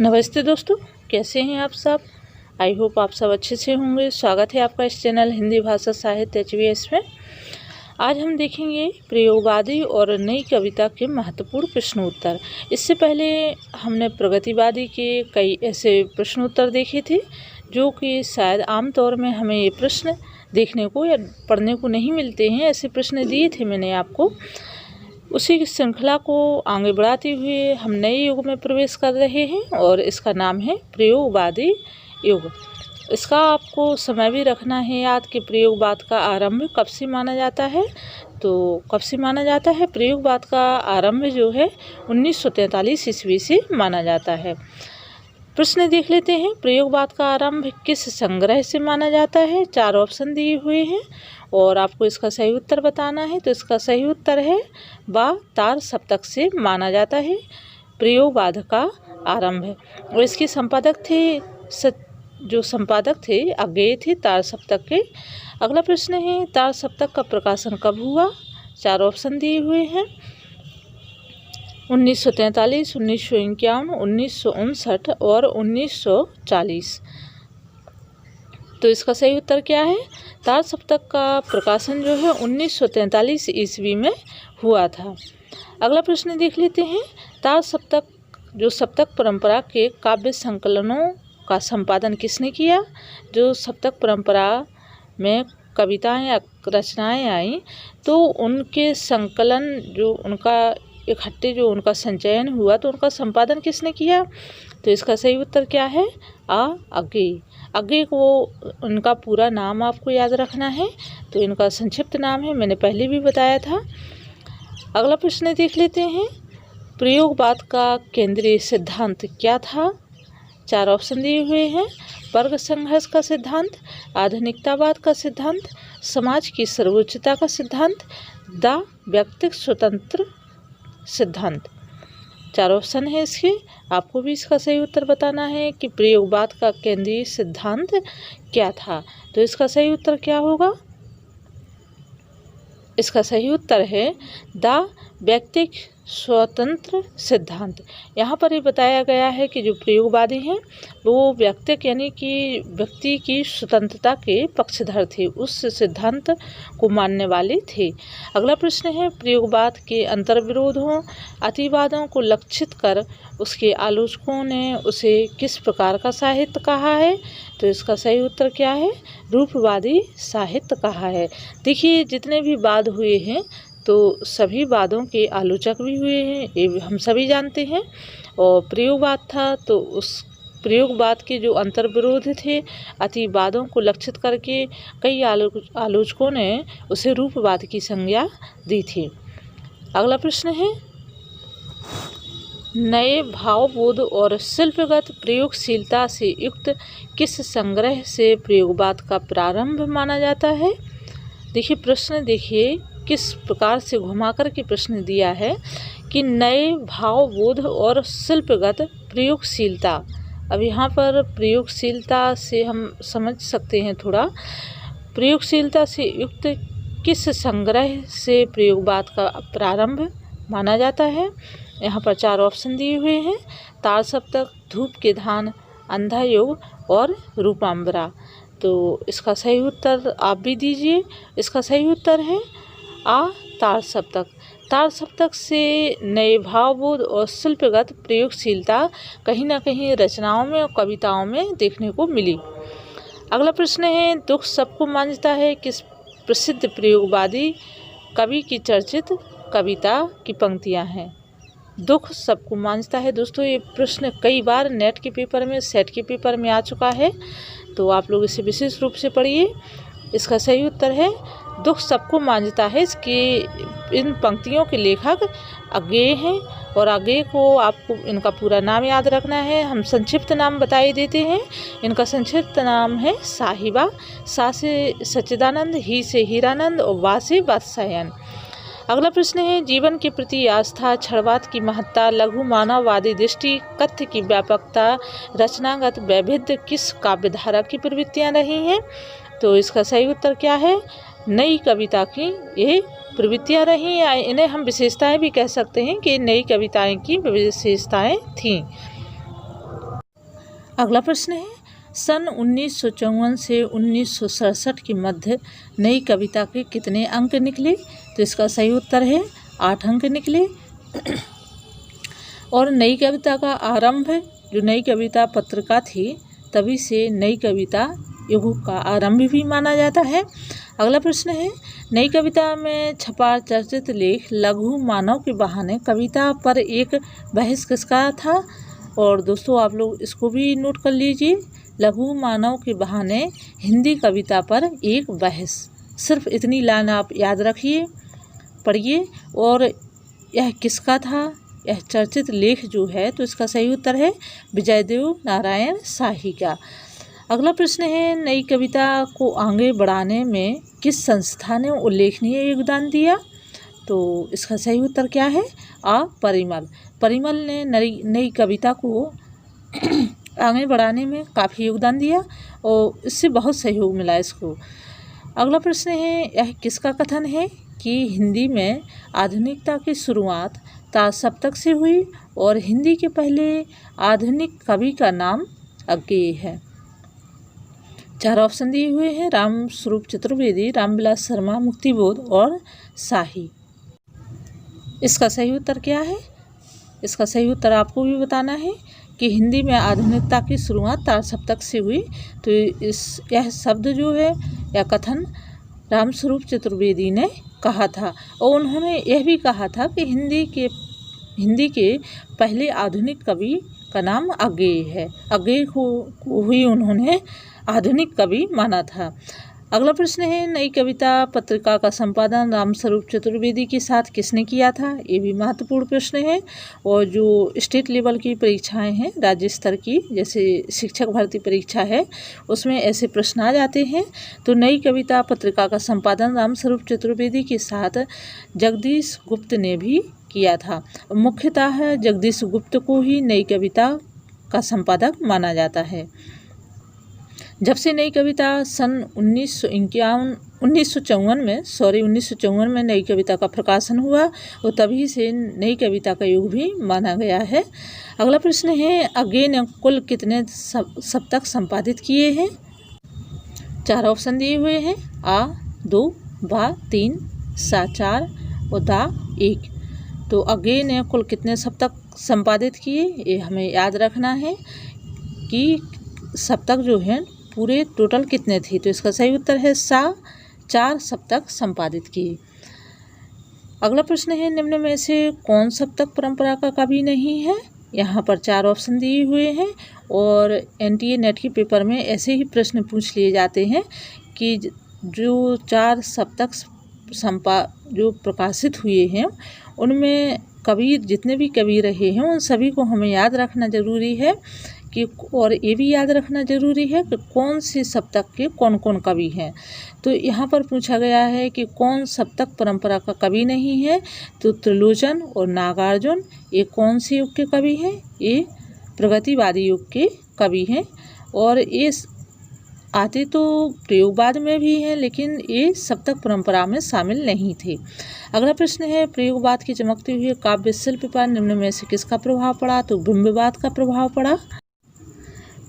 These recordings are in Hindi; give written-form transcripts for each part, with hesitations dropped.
नमस्ते दोस्तों, कैसे हैं आप सब। आई होप आप सब अच्छे से होंगे। स्वागत है आपका इस चैनल हिंदी भाषा साहित्य HVS में। आज हम देखेंगे प्रयोगवादी और नई कविता के महत्वपूर्ण प्रश्नोत्तर। इससे पहले हमने प्रगतिवादी के कई ऐसे प्रश्नोत्तर देखे थे जो कि शायद आमतौर में हमें ये प्रश्न देखने को या पढ़ने को नहीं मिलते हैं। ऐसे प्रश्न दिए थे मैंने आपको। उसी श्रृंखला को आगे बढ़ाते हुए हम नए युग में प्रवेश कर रहे हैं और इसका नाम है प्रयोगवादी युग। इसका आपको समय भी रखना है याद कि प्रयोगवाद का आरंभ कब से माना जाता है। तो कब से माना जाता है? प्रयोगवाद का आरंभ जो है 1943 ईस्वी से माना जाता है। प्रश्न देख लेते हैं। प्रयोगवाद का आरंभ किस संग्रह से माना जाता है? 4 ऑप्शन दिए हुए हैं और आपको इसका सही उत्तर बताना है। तो इसका सही उत्तर है बा तार सप्तक से माना जाता है प्रयोगवाद का आरंभ है। और इसके संपादक थे जो संपादक थे अज्ञेय थे तार सप्तक के। अगला प्रश्न है तार सप्तक का प्रकाशन कब हुआ? 4 ऑप्शन दिए हुए हैं 1943, 1951, 1959 और 1940। तो इसका सही उत्तर क्या है? तार सप्तक का प्रकाशन जो है 1943 ईस्वी में हुआ था। अगला प्रश्न देख लेते हैं। तार सप्तक जो सप्तक परंपरा के काव्य संकलनों का संपादन किसने किया? जो सप्तक परंपरा में कविताएं या रचनाएं आई तो उनके संकलन जो उनका इकट्ठे जो उनका संचयन हुआ तो उनका संपादन किसने किया? तो इसका सही उत्तर क्या है? अज्ञेय। अज्ञेय को उनका पूरा नाम आपको याद रखना है। तो इनका संक्षिप्त नाम है, मैंने पहले भी बताया था। अगला प्रश्न देख लेते हैं। प्रयोगवाद का केंद्रीय सिद्धांत क्या था? 4 ऑप्शन दिए हुए हैं वर्ग संघर्ष का सिद्धांत, आधुनिकतावाद का सिद्धांत, समाज की सर्वोच्चता का सिद्धांत, द व्यक्तिगत स्वतंत्र सिद्धांत। 4 ऑप्शन है इसके। आपको भी इसका सही उत्तर बताना है कि प्रयोगवाद का केंद्रीय सिद्धांत क्या था। तो इसका सही उत्तर क्या होगा? इसका सही उत्तर है द व्यक्तिगत स्वतंत्र सिद्धांत। यहाँ पर ये बताया गया है कि जो प्रयोगवादी हैं वो व्यक्तिगत यानी कि व्यक्ति की स्वतंत्रता के पक्षधर थे, उस सिद्धांत को मानने वाले थे। अगला प्रश्न है प्रयोगवाद के अंतर्विरोधों अतिवादों को लक्षित कर उसके आलोचकों ने उसे किस प्रकार का साहित्य कहा है? तो इसका सही उत्तर क्या है? रूपवादी साहित्य कहा है। देखिए जितने भी वाद हुए हैं तो सभी वादों के आलोचक भी हुए हैं, ये हम सभी जानते हैं। और प्रयोगवाद था तो उस प्रयोगवाद के जो अंतर्विरोध थे अतिवादों को लक्षित करके कई आलोचकों ने उसे रूपवाद की संज्ञा दी थी। अगला प्रश्न है नए भावबोध और शिल्पगत प्रयोगशीलता से युक्त किस संग्रह से प्रयोगवाद का प्रारंभ माना जाता है? देखिए प्रश्न देखिए किस प्रकार से घुमाकर के प्रश्न दिया है कि नए भावबोध और शिल्पगत प्रयोगशीलता। अब यहाँ पर प्रयोगशीलता से हम समझ सकते हैं थोड़ा, प्रयोगशीलता से युक्त किस संग्रह से प्रयोगवाद का प्रारंभ माना जाता है? यहाँ पर 4 ऑप्शन दिए हुए हैं तार सप्तक, धूप के धान, अंधा युग और रूपांबरा। तो इसका सही उत्तर आप भी दीजिए। इसका सही उत्तर है तार सप्तक। तार सप्तक से नए भावबोध और शिल्पगत प्रयोगशीलता कहीं ना कहीं रचनाओं में और कविताओं में देखने को मिली। अगला प्रश्न है दुख सबको मांझता है किस प्रसिद्ध प्रयोगवादी कवि की चर्चित कविता की पंक्तियां हैं? दुख सबको मांझता है। दोस्तों ये प्रश्न कई बार नेट के पेपर में, सेट के पेपर में आ चुका है, तो आप लोग इसे विशेष रूप से पढ़िए। इसका सही उत्तर है दुख सबको मांझता है। इसके इन पंक्तियों के लेखक अज्ञेय हैं और अज्ञेय को आपको इनका पूरा नाम याद रखना है। हम संक्षिप्त नाम बताए देते हैं। इनका संक्षिप्त नाम है साहिबा। सा से सच्चिदानंद, ही से हीरानंद और वा से वात्स्यायन। अगला प्रश्न है जीवन के प्रति आस्था, क्षणवाद की महत्ता, लघु मानववादी दृष्टि, कथ्य की व्यापकता, रचनागत वैविध्य किस काव्यधारा की प्रवृत्तियां रही हैं? तो इसका सही उत्तर क्या है? नई कविता की ये प्रवृत्तियां रही, या इन्हें हम विशेषताएं भी कह सकते हैं कि नई कविताएं की विशेषताएं थीं। अगला प्रश्न है, सन 1954 से 1967 के मध्य नई कविता के कितने अंक निकले? तो इसका सही उत्तर है 8 अंक निकले। और नई कविता का आरंभ, जो नई कविता पत्रिका थी, तभी से नई कविता युग का आरंभ भी माना जाता है। अगला प्रश्न है, नई कविता में छपा चर्चित लेख लघु मानव के बहाने कविता पर एक बहस किसका था? और दोस्तों आप लोग इसको भी नोट कर लीजिए, लघु मानव के बहाने हिंदी कविता पर एक बहस। सिर्फ इतनी लाइन आप याद रखिए, पढ़िए। और यह किसका था? यह चर्चित लेख जो है, तो इसका सही उत्तर है विजयदेव नारायण शाही का। अगला प्रश्न है, नई कविता को आगे बढ़ाने में किस संस्था ने उल्लेखनीय योगदान दिया? तो इसका सही उत्तर क्या है? परिमल। परिमल ने नई कविता को आगे बढ़ाने में काफ़ी योगदान दिया और इससे बहुत सहयोग मिला इसको। अगला प्रश्न है, यह किसका कथन है कि हिंदी में आधुनिकता की शुरुआत तासप्तक से हुई और हिंदी के पहले आधुनिक कवि का नाम अज्ञेय है? 4 ऑप्शन दिए हुए हैं, राम स्वरूप चतुर्वेदी, रामविलास शर्मा, मुक्तिबोध और शाही। इसका सही उत्तर क्या है? इसका सही उत्तर आपको भी बताना है कि हिंदी में आधुनिकता की शुरुआत तासप्तक से हुई। तो यह शब्द जो है, यह कथन रामस्वरूप चतुर्वेदी ने कहा था। और उन्होंने यह भी कहा था कि हिंदी के पहले आधुनिक कवि का नाम अज्ञेय है। अज्ञेय को ही उन्होंने आधुनिक कवि माना था। अगला प्रश्न है, नई कविता पत्रिका का संपादन रामस्वरूप चतुर्वेदी के साथ किसने किया था? ये भी महत्वपूर्ण प्रश्न है। और जो स्टेट लेवल की परीक्षाएं हैं, राज्य स्तर की, जैसे शिक्षक भर्ती परीक्षा है, उसमें ऐसे प्रश्न आ जाते हैं। तो नई कविता पत्रिका का संपादन रामस्वरूप चतुर्वेदी के साथ जगदीश गुप्त ने भी किया था। मुख्यतः जगदीश गुप्त को ही नई कविता का संपादक माना जाता है। जब से नई कविता सन 1954 में नई कविता का प्रकाशन हुआ, वो तभी से नई कविता का युग भी माना गया है। अगला प्रश्न है, अज्ञेय ने कुल कितने सप्तक संपादित किए हैं? 4 ऑप्शन दिए हुए हैं, आ 2, बा 3, सा 4 और दा 1। तो अज्ञेय ने कुल कितने सप्तक संपादित किए, ये हमें याद रखना है कि सप्तक जो है पूरे टोटल कितने थे। तो इसका सही उत्तर है सा 4 सप्तक संपादित किए। अगला प्रश्न है, निम्न में से कौन सप्तक परंपरा का कवि नहीं है? यहाँ पर 4 ऑप्शन दिए हुए हैं और NTA नेट के पेपर में ऐसे ही प्रश्न पूछ लिए जाते हैं कि जो 4 सप्तक जो प्रकाशित हुए हैं, उनमें कवि जितने भी कवि रहे हैं, उन सभी को हमें याद रखना जरूरी है कि, और ये भी याद रखना जरूरी है कि कौन से सप्तक के कौन कौन कवि हैं। तो यहाँ पर पूछा गया है कि कौन सप्तक परंपरा का कवि नहीं है। तो त्रिलोचन और नागार्जुन ये कौन से युग के कवि हैं? ये प्रगतिवादी युग के कवि हैं। और ये आते तो प्रयोगवाद में भी हैं, लेकिन ये सप्तक परंपरा में शामिल नहीं थे। अगला प्रश्न है, प्रयोगवाद की चमकते हुए काव्य शिल्प पर निम्न में से किसका प्रभाव पड़ा? तो बिंबवाद का प्रभाव पड़ा।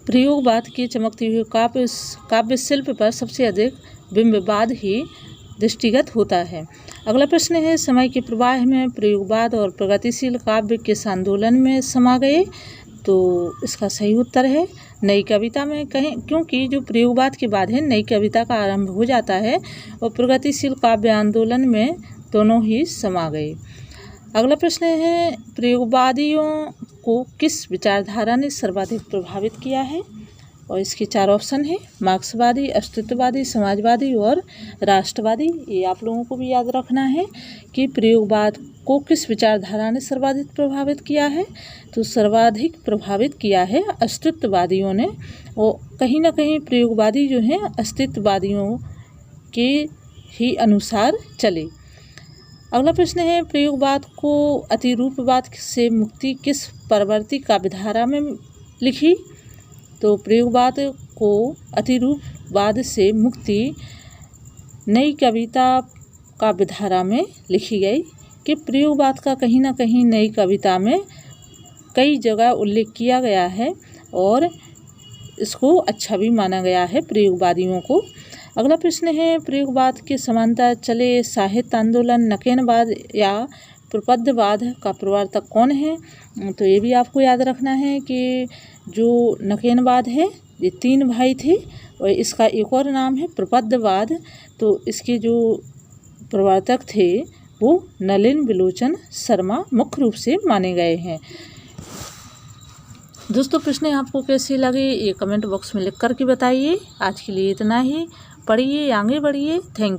प्रयोगवाद की चमकती हुई काव्य शिल्प पर सबसे अधिक बिंबवाद ही दृष्टिगत होता है। अगला प्रश्न है, समय के प्रवाह में प्रयोगवाद और प्रगतिशील काव्य किस आंदोलन में समा गए? तो इसका सही उत्तर है नई कविता में। कहें क्योंकि जो प्रयोगवाद के बाद है नई कविता का आरंभ हो जाता है और प्रगतिशील काव्य आंदोलन में दोनों ही समा गए। अगला प्रश्न है, प्रयोगवादियों को किस विचारधारा ने सर्वाधिक प्रभावित किया है? और इसके 4 ऑप्शन हैं, मार्क्सवादी, अस्तित्ववादी, समाजवादी और राष्ट्रवादी। ये आप लोगों को भी याद रखना है कि प्रयोगवाद को किस विचारधारा ने सर्वाधिक प्रभावित किया है। तो सर्वाधिक प्रभावित किया है अस्तित्ववादियों ने। और कहीं ना कहीं प्रयोगवादी जो हैं अस्तित्ववादियों के ही अनुसार चले। अगला प्रश्न है, प्रयोगवाद को अतिरूपवाद से मुक्ति किस परवर्ती काव्यधारा में लिखी? तो प्रयोगवाद को अतिरूपवाद से मुक्ति नई कविता काव्यधारा में लिखी गई कि प्रयोगवाद का कहीं ना कहीं नई कविता में कई जगह उल्लेख किया गया है और इसको अच्छा भी माना गया है प्रयोगवादियों को। अगला प्रश्न है, प्रयोगवाद के समांतर चले साहित्य आंदोलन नकेनवाद या प्रपद्यवाद का प्रवर्तक कौन है? तो ये भी आपको याद रखना है कि जो नकेनवाद है ये 3 भाई थे और इसका एक और नाम है प्रपद्यवाद। तो इसके जो प्रवर्तक थे वो नलिन विलोचन शर्मा मुख्य रूप से माने गए हैं। दोस्तों प्रश्न आपको कैसे लगे ये कमेंट बॉक्स में लिख कर के बताइए। आज के लिए इतना ही। पढ़िए, आगे बढ़िए। Thank you.